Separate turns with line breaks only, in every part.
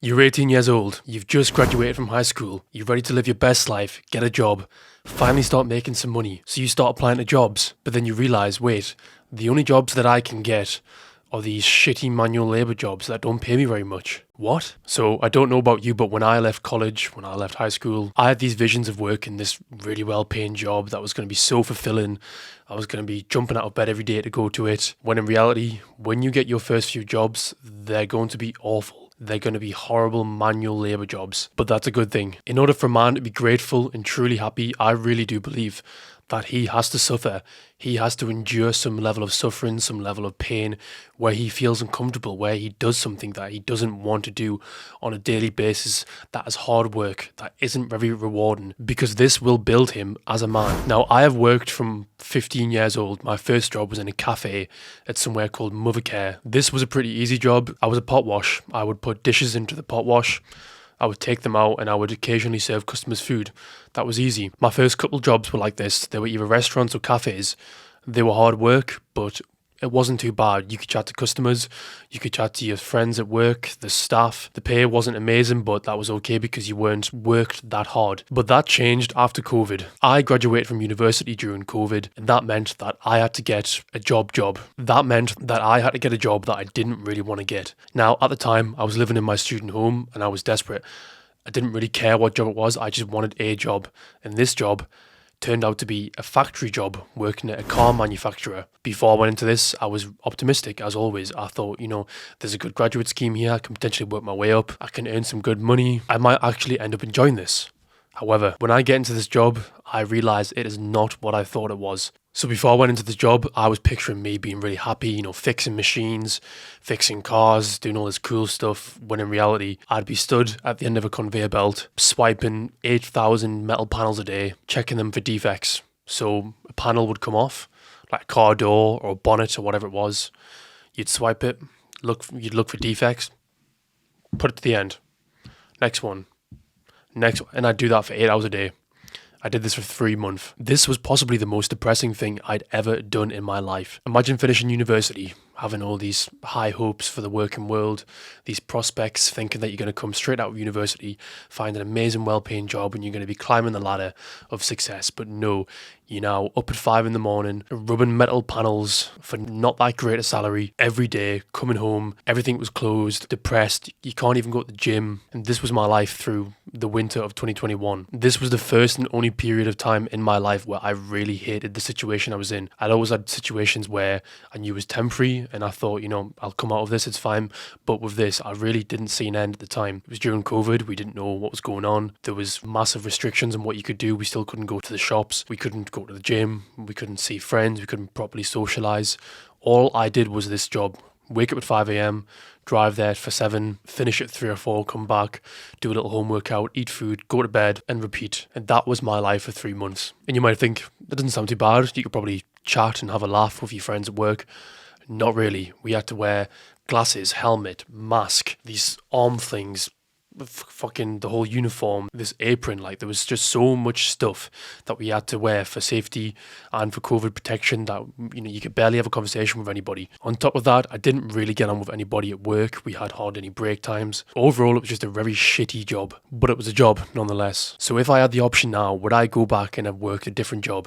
You're 18 years old, you've just graduated from high school, you're ready to live your best life, get a job, finally start making some money. So you start applying to jobs, but then you realise, wait, the only jobs that I can get are these shitty manual labour jobs that don't pay me very much. What? So I don't know about you, but when I left college, when I left high school, I had these visions of work in this really well-paying job that was going to be so fulfilling. I was going to be jumping out of bed every day to go to it. When in reality, when you get your first few jobs, they're going to be awful. They're going to be horrible manual labour jobs. But that's a good thing. In order for a man to be grateful and truly happy, I really do believe that he has to suffer. He has to endure some level of suffering, some level of pain, where he feels uncomfortable, where he does something that he doesn't want to do on a daily basis, that is hard work, that isn't very rewarding, because this will build him as a man. Now, I have worked from 15 years old. My first job was in a cafe at somewhere called Mothercare. This was a pretty easy job. I was a pot wash. I would put dishes into the pot wash. I would take them out and I would occasionally serve customers food. That was easy. My first couple jobs were like this. They were either restaurants or cafes. They were hard work, but it wasn't too bad. You could chat to customers, you could chat to your friends at work, the staff. The pay wasn't amazing, but that was okay because you weren't worked that hard. But that changed after COVID. I graduated from university during COVID, and that meant that I had to get a job. That meant that I had to get a job that I didn't really want to get. Now, at the time, I was living in my student home and I was desperate. I didn't really care what job it was, I just wanted a job. And this job turned out to be a factory job working at a car manufacturer. Before I went into this, I was optimistic as always. I thought, there's a good graduate scheme here. I can potentially work my way up. I can earn some good money. I might actually end up enjoying this. However, when I get into this job, I realised it is not what I thought it was. So before I went into this job, I was picturing me being really happy, fixing machines, fixing cars, doing all this cool stuff, when in reality, I'd be stood at the end of a conveyor belt, swiping 8,000 metal panels a day, checking them for defects. So a panel would come off, like a car door or a bonnet or whatever it was. You'd swipe it, you'd look for defects, put it to the end. Next one. And I'd do that for 8 hours a day. I did this for 3 months. This was possibly the most depressing thing I'd ever done in my life. Imagine finishing university, having all these high hopes for the working world, these prospects, thinking that you're going to come straight out of university, find an amazing well-paying job, and you're going to be climbing the ladder of success. But no, you're now up at 5 a.m, rubbing metal panels for not that great a salary every day, coming home, everything was closed, depressed, you can't even go to the gym. And this was my life through the winter of 2021. This was the first and only period of time in my life where I really hated the situation I was in. I'd always had situations where I knew it was temporary and I thought, I'll come out of this, it's fine. But with this, I really didn't see an end at the time. It was during COVID, we didn't know what was going on. There was massive restrictions on what you could do. We still couldn't go to the shops. We couldn't go to the gym. We couldn't see friends. We couldn't properly socialise. All I did was this job. Wake up at 5 a.m, drive there for 7, finish at 3 or 4, come back, do a little home workout, eat food, go to bed and repeat. And that was my life for 3 months. And you might think, that doesn't sound too bad. You could probably chat and have a laugh with your friends at work. Not really. We had to wear glasses, helmet, mask, these arm things, fucking the whole uniform, this apron. Like, there was just so much stuff that we had to wear for safety and for COVID protection that you could barely have a conversation with anybody. On top of that, I didn't really get on with anybody at work. We had hardly any break times. Overall, it was just a very shitty job, but it was a job nonetheless. So if I had the option now, would I go back and have worked a different job,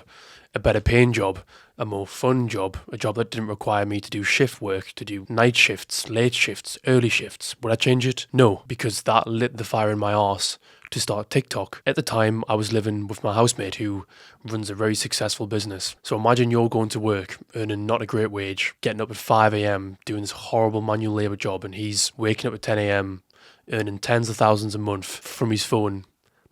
a better paying job, a more fun job, a job that didn't require me to do shift work, to do night shifts, late shifts, early shifts? Would I change it? No, because that lit the fire in my arse to start TikTok. At the time, I was living with my housemate who runs a very successful business. So imagine you're going to work, earning not a great wage, getting up at 5 a.m, doing this horrible manual labour job, and he's waking up at 10 a.m, earning tens of thousands a month from his phone.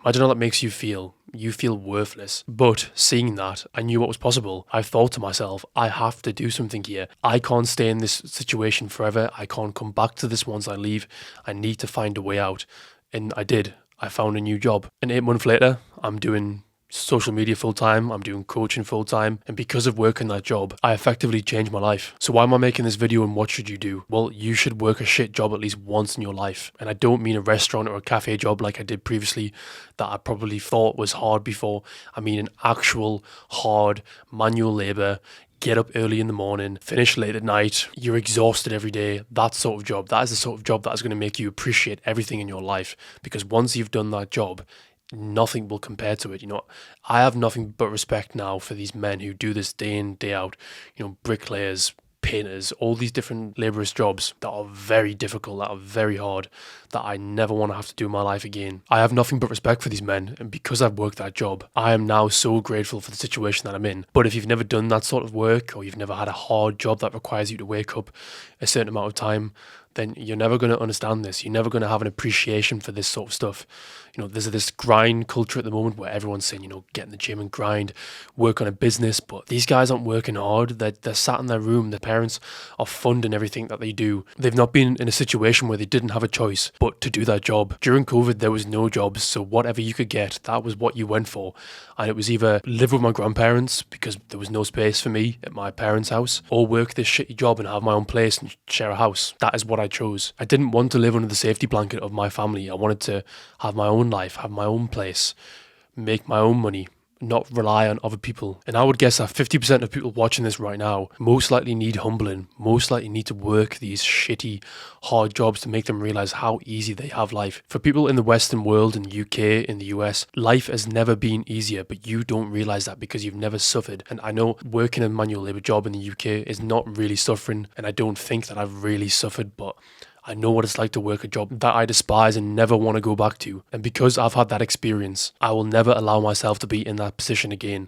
Imagine how that makes you feel. You feel worthless. But seeing that, I knew what was possible. I thought to myself, I have to do something here. I can't stay in this situation forever. I can't come back to this once I leave. I need to find a way out. And I did. I found a new job. And 8 months later, I'm doing social media full time, I'm doing coaching full time, and because of working that job, I effectively changed my life. So why am I making this video and what should you do? Well, you should work a shit job at least once in your life. And I don't mean a restaurant or a cafe job like I did previously that I probably thought was hard before. I mean an actual hard manual labour, get up early in the morning, finish late at night, you're exhausted every day. That sort of job, that is the sort of job that is going to make you appreciate everything in your life, because once you've done that job, nothing will compare to it. I have nothing but respect now for these men who do this day in, day out, bricklayers, painters, all these different laborious jobs that are very difficult, that are very hard, that I never want to have to do in my life again. I have nothing but respect for these men, and because I've worked that job, I am now so grateful for the situation that I'm in. But if you've never done that sort of work, or you've never had a hard job that requires you to wake up a certain amount of time, then you're never going to understand this. You're never going to have an appreciation for this sort of stuff. There's this grind culture at the moment where everyone's saying, get in the gym and grind, work on a business, but these guys aren't working hard. They're sat in their room. Their parents are funding everything that they do. They've not been in a situation where they didn't have a choice but to do that job. During COVID, there was no jobs, so whatever you could get, that was what you went for. And it was either live with my grandparents because there was no space for me at my parents' house, or work this shitty job and have my own place and share a house. That is what I chose. I didn't want to live under the safety blanket of my family. I wanted to have my own life, have my own place, make my own money, not rely on other people. And I would guess that 50% of people watching this right now most likely need humbling, most likely need to work these shitty, hard jobs to make them realize how easy they have life. For people in the Western world, in the UK, in the US, life has never been easier, but you don't realize that because you've never suffered. And I know working a manual labor job in the UK is not really suffering, and I don't think that I've really suffered, but I know what it's like to work a job that I despise and never want to go back to. And because I've had that experience, I will never allow myself to be in that position again.